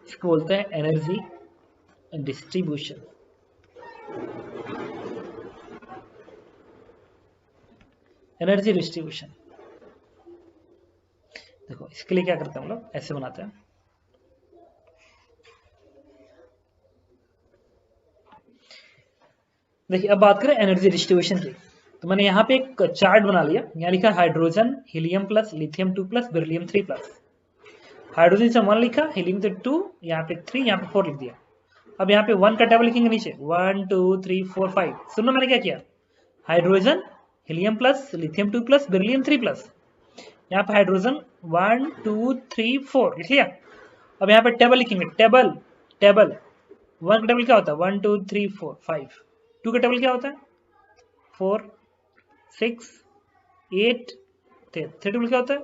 इसको बोलते हैं एनर्जी डिस्ट्रीब्यूशन। एनर्जी डिस्ट्रीब्यूशन देखो, इसके लिए क्या करते हैं हम लोग, ऐसे बनाते हैं। देखिए, अब बात करें एनर्जी डिस्ट्रीब्यूशन की, तो मैंने यहाँ पे एक चार्ट बना लिया। यहाँ लिखा hydrogen helium plus lithium 2 plus beryllium 3 plus. Hydrogen से 1 लिखा, हीलियम से 2, यहाँ पे 3, यहाँ पे 4 लिख दिया। अब यहाँ पे 1 का टेबल लिखेंगे नीचे, 1 2 3 4 5। सुनो मैंने क्या किया, hydrogen helium plus lithium 2 plus beryllium 3 plus. यहाँ पे हाइड्रोजन 1 2 3 4 लिख लिया। अब यहाँ पे टेबल लिखेंगे, टेबल टेबल 1 का टेबल क्या होता है, 1 2 3 4 5। 2 का टेबल क्या होता है, 4 6 8 10। 3 टेबल क्या होता है,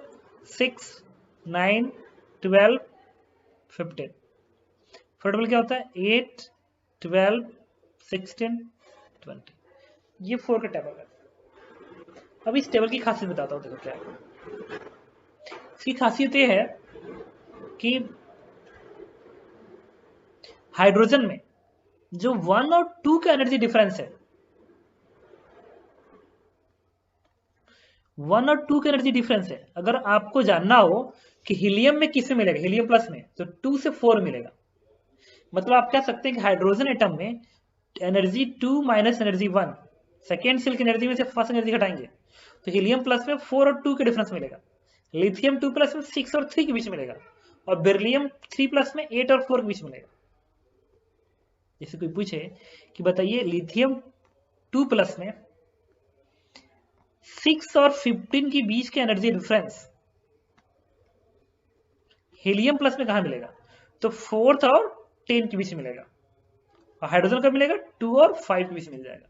6 9 12 15। 4 टेबल क्या होता है, 8 12 16 20। ये 4 का टेबल है। अब इस टेबल की खासियत बताता हूँ, देखो क्या है। इसकी खासियत ये है कि हाइड्रोजन में जो 1 और 2 का एनर्जी डिफरेंस है, 1 और 2 का एनर्जी डिफरेंस है, अगर आपको जानना हो कि हीलियम में किससे मिलेगा, हीलियम प्लस में, तो 2 से 4 मिलेगा। मतलब आप कह सकते हैं कि हाइड्रोजन एटम में energy 2 minus energy 1, second cell की एनर्जी में से फर्स्ट एनर्जी घटाएंगे तो हीलियम प्लस में 4 और 2 का डिफरेंस मिलेगा। लिथियम 2 प्लस में 6 और 3 के बीच मिलेगा, और बेरिलियम 3 प्लस में 8 और 4 के बीच मिलेगा। जैसे कोई पूछे कि बताइए लिथियम 2 प्लस में 6 और 15 के बीच के एनर्जी डिफरेंस हीलियम प्लस में कहां मिलेगा, तो 4th और 10 के बीच मिलेगा। और हाइड्रोजन का मिलेगा 2 और 5 के बीच मिल जाएगा।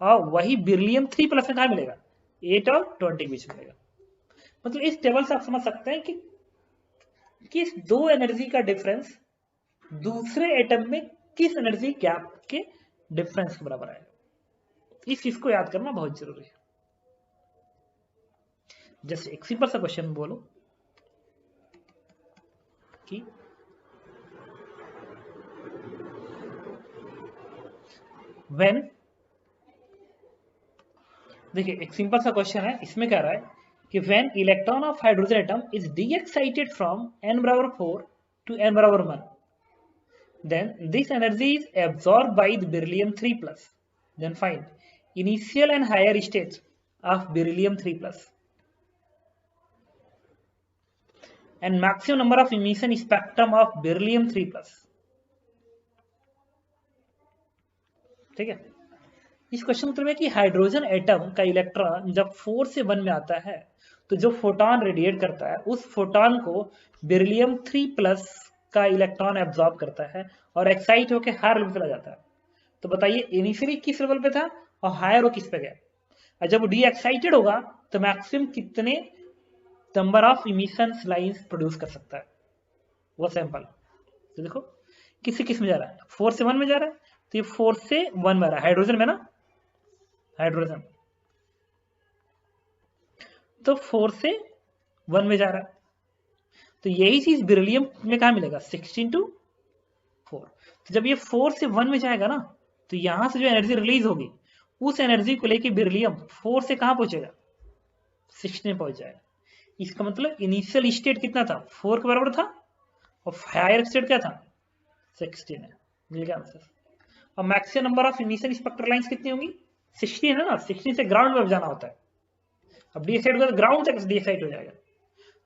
और वही बेरिलियम 3 प्लस में कहां मिलेगा, 8 और 20 के बीच मिलेगा। मतलब इस टेबल से आप समझ सकते हैं कि किस दो एनर्जी का डिफरेंस दूसरे एटम में किस एनर्जी गैप के डिफरेंस के बराबर आएगा। इस चीज को याद करना बहुत जरूरी है। जैसे एक सिंपल सा क्वेश्चन बोलो कि व्हेन, देखिए एक सिंपल सा क्वेश्चन है, इसमें कह रहा है कि when electron of hydrogen atom is D excited from n बराबर 4 to n बराबर 1, then this energy is absorbed by the beryllium 3 plus. Then find initial and higher state of beryllium 3 plus and maximum number of emission spectrum of beryllium 3 plus. ठीक है, इस question मतलब है कि hydrogen atom का electron जब 4 से 1 में आता है तो जो फोटोन रेडिएट करता है उस फोटोन को बेरिलियम 3 प्लस का इलेक्ट्रॉन एब्जॉर्ब करता है और एक्साइट होकर हायर लेवल पे चला जाता है। तो बताइए इनिशियली किस लेवल पे था और हायर हो किस पे गया। और जब डी एक्साइटेड होगा तो मैक्सिमम कितने number of emission lines produce कर सकता है वो सैंपल। तो देखो किस में जा रहा है, 4 से 1 में जा रहा है, तो ये 4 से 1 में आ रहा है हाइड्रोजन में ना, हाइड्रोजन तो 4 से 1 में जा रहा है। तो यही चीज बेरिलियम में कहा मिलेगा, 16 to 4। तो जब ये 4 से 1 में जाएगा ना तो यहां से जो एनर्जी रिलीज होगी उस एनर्जी को लेके बेरिलियम 4 से कहां पहुंचेगा, 16 में पहुंच जाएगा। इसका मतलब इनिशियल स्टेट कितना था, 4 के बराबर था, और हायर स्टेट क्या था, 16 है। मिल गया आंसर। और maximum number of emission spectral lines कितनी होंगी, 16 है ना, 16 से ग्राउंड में जाना होता है। अब डी एक्साइट होगा तो ग्राउंड तक डी एक्साइट हो जाएगा,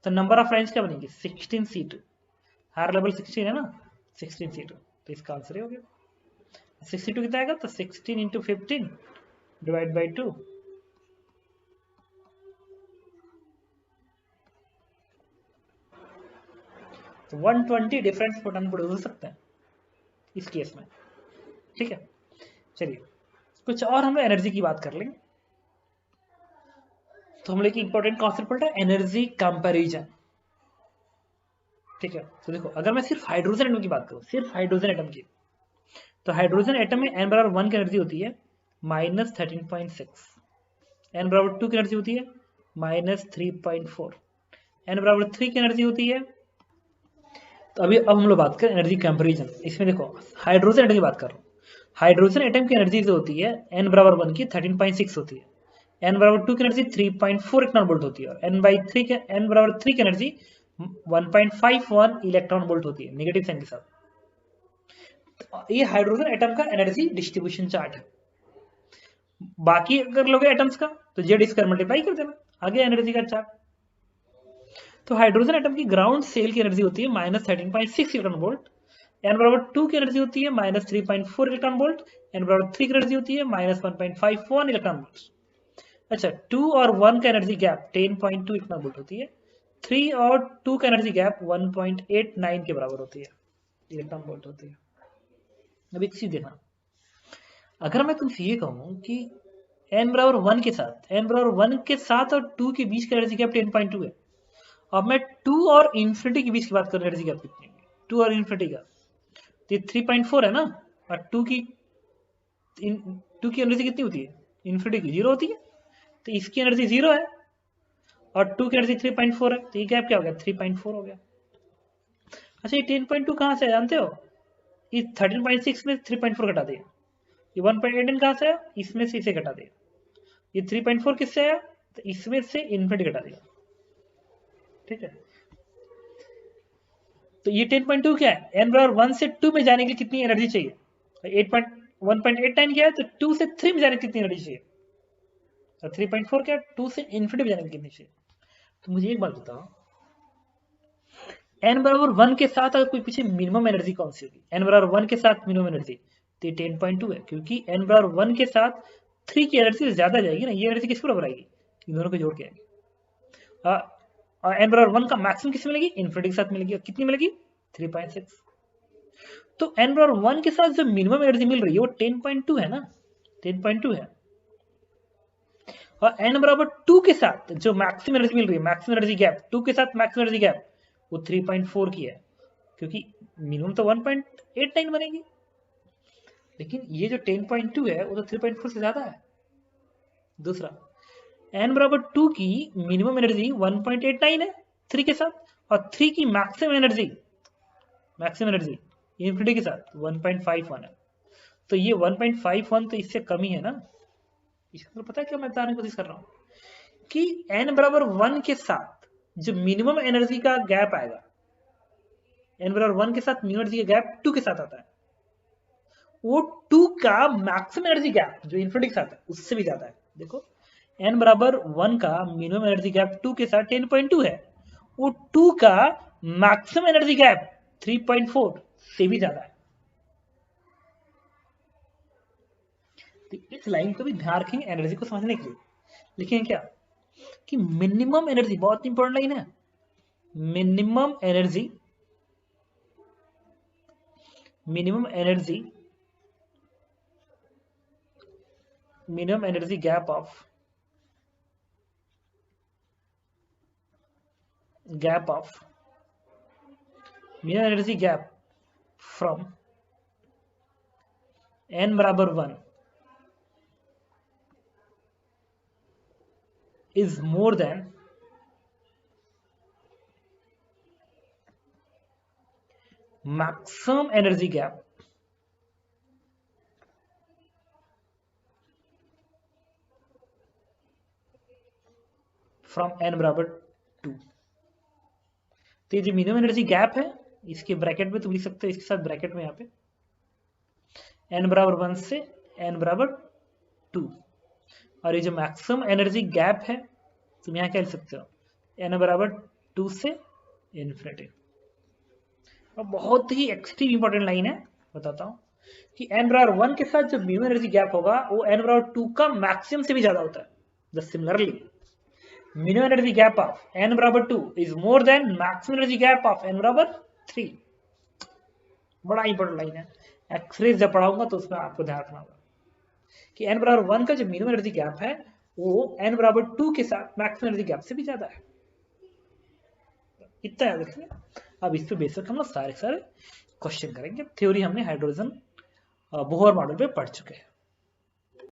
तो नंबर ऑफ लाइंस क्या बनेगी, 16c2। हायर लेवल 16 है ना, 16c2, तो इसका आंसर ही हो गया। 62 कितना आएगा, तो 16 इंटू 15 डिवाइड बाई 2, तो 120 डिफरेंट फोटोन प्रोड्यूस हो सकते हैं इस केस में। ठीक है, चलिए कुछ और हम लोग एनर्जी की बात कर लेंगे। तो हम लोग एक इंपॉर्टेंट कॉन्सेप्ट पढ़ रहे हैं, एनर्जी कंपैरिजन। ठीक है, तो देखो अगर मैं सिर्फ हाइड्रोजन एटम की बात करूं, सिर्फ हाइड्रोजन एटम की, तो हाइड्रोजन एटम में n बराबर 1 की एनर्जी होती है -13.6, n बराबर 2 की एनर्जी होती है -3.4, n बराबर 3 की एनर्जी होती है, तो अभी अब हम लोग बात करें एनर्जी कंपैरिजन। इसमें देखो हाइड्रोजन एटम की बात कर रहा हूँ। हाइड्रोजन एटम की एनर्जी जो होती है n बराबर 1 की 13.6 होती है, n बराबर 2 की एनर्जी 3.4 इलेक्ट्रॉन वोल्ट होती है, और n बराबर 3 की एनर्जी 1.51 इलेक्ट्रॉन वोल्ट होती है नेगेटिव साइन के साथ। तो ये हाइड्रोजन एटम का एनर्जी डिस्ट्रीब्यूशन चार्ट है। बाकी अगर लोगे एटम्स का तो जेड स्क्वायर मल्टीप्लाई कर देना, आगे एनर्जी का चार्ट। तो हाइड्रोजन एटम की ग्राउंड सेल की एनर्जी होती है -13.6 इलेक्ट्रॉन वोल्ट, n बराबर 2 की एनर्जी होती है -3.4 इलेक्ट्रॉन वोल्ट, n बराबर 3 की एनर्जी होती है -1.51 इलेक्ट्रॉन वोल्ट। अच्छा 2 और 1 का एनर्जी गैप 10.2 इलेक्ट्रॉन वोल्ट होती है, 3 और 2 का एनर्जी गैप 1.89 के बराबर होती है इलेक्ट्रॉन वोल्ट होती है। अब एक चीज देखना, अगर मैं तुमसे ये कहूं कि n बराबर 1 के साथ और 2 के बीच का एनर्जी गैप 10.2 है, अब मैं 2 और इंफिनिटी के बीच की बात कर एनर्जी गैप कितनी है, 2 और इंफिनिटी का, तो ये 3.4 है ना, और 2 की एनर्जी कितनी होती है, इंफिनिटी की 0 होती है, तो इसकी एनर्जी 0 है और 2 की एनर्जी 3.4 है, तो ये गैप क्या हो गया, 3.4 हो गया। अच्छा ये 10.2 कहां से है जानते हो, इस 13.6 में 3.4 घटा दिया, ये 1.89 कहां से आया, इसमें से इसे घटा दिया, ये 3.4 किससे आया, तो इसमें से इन्फिनिटी घटा दिया, ठीक है। तो ये 10.2 क्या है, n बराबर 1 से 2 में जाने के लिए कितनी एनर्जी चाहिए, 1.89 क्या है, तो 2 से 3 में जाने की कितनी एनर्जी चाहिए, और 3.4 क्या है, 2 से इन्फिनिटी में जाने की कितनी चाहिए। तो मुझे एक बात बताओ, n बराबर 1 के साथ अगर कोई पीछे मिनिमम एनर्जी कौन सी होगी, n बराबर 1 के साथ मिनिमम एनर्जी, तो ये 10.2 है, क्योंकि n बराबर 1 के साथ 3 की एनर्जी ज्यादा जाएगी ना, ये एनर्जी किस बराबर आएगी, इन दोनों को जोड़ के आएगी। और n बराबर 1 का मैक्सिमम किस मिलेगी, इन्फिनिटी के साथ मिलेगी, और कितनी मिलेगी, 3.6। तो n बराबर 1 के साथ जो मिनिमम एनर्जी मिल रही है वो 10.2 है ना, 10.2 है, और n बराबर 2 के साथ जो मैक्सिमम एनर्जी मिल रही है, मैक्सिमम एनर्जी गैप 2 के साथ मैक्सिमम एनर्जी गैप वो 3.4 की है, क्योंकि मिनिमम तो 1.89 बनेगी, लेकिन ये जो 10.2 है वो तो 3.4 से ज्यादा है। दूसरा n बराबर 2 की मिनिमम एनर्जी 1.89 है 3 के साथ, और 3 की मैक्सिमम एनर्जी इन्फिनिटी के साथ 1.51 है, तो ये 1.51 तो इससे कम ही है ना। इसका पता है क्या मैं बताने की कोशिश कर रहा हूं कि n बराबर 1 के साथ जो मिनिमम एनर्जी का गैप आएगा, n बराबर 1 के साथ मिनिमम एनर्जी का गैप 2 के साथ आता है, वो 2 का मैक्सिमम एनर्जी गैप जो इन्फिनिटी के साथ है उससे भी ज्यादा है। देखो n बराबर 1 का मिनिमम एनर्जी गैप 2 के साथ 10.2 है, वो 2 का मैक्सिमम एनर्जी गैप 3.4 से भी ज्यादा है। तो इस लाइन को भी ध्यान रखेंगे एनर्जी को समझने के लिए, लिखेंगे क्या कि मिनिमम एनर्जी, बहुत इंपॉर्टेंट लाइन है, minimum energy gap of minimum energy gap from n बराबर 1 is more than maximum energy gap from n बराबर 2। तो ये जो मिनिमम एनर्जी गैप है इसके ब्रैकेट में तुम लिख सकते हो, इसके साथ ब्रैकेट में यहाँ पे n बराबर 1 से n बराबर 2, और ये जो मैक्सिमम एनर्जी गैप है तुम यहाँ क्या लिख सकते हो, n बराबर 2 से इन्फिनिटी। और बहुत ही एक्सट्रीम इंपॉर्टेंट लाइन है, बताता हूँ कि n बराबर 1 के साथ जो मिनिमम एनर्जी गैप होगा वो n बराबर 2 का मैक्सिमम से भी ज्यादा होता है। Just similarly minimum energy gap of n बराबर 2 is more than maximum energy gap of n बराबर 3। बड़ा इंपॉर्टेंट लाइन है, एक्सरे जब पढ़ाऊंगा तो उसमें आपको ध्यान रखना होगा कि n बराबर 1 का जो मिनिमम एनर्जी गैप है वो n बराबर 2 के साथ मैक्सिमम एनर्जी गैप से भी ज्यादा है। इतना याद रखिए। अब इस पे बेसिक हम लोग सारे क्वेश्चन करेंगे। थ्योरी हमने हाइड्रोजन बोहर मॉडल पे पढ़ चुके हैं।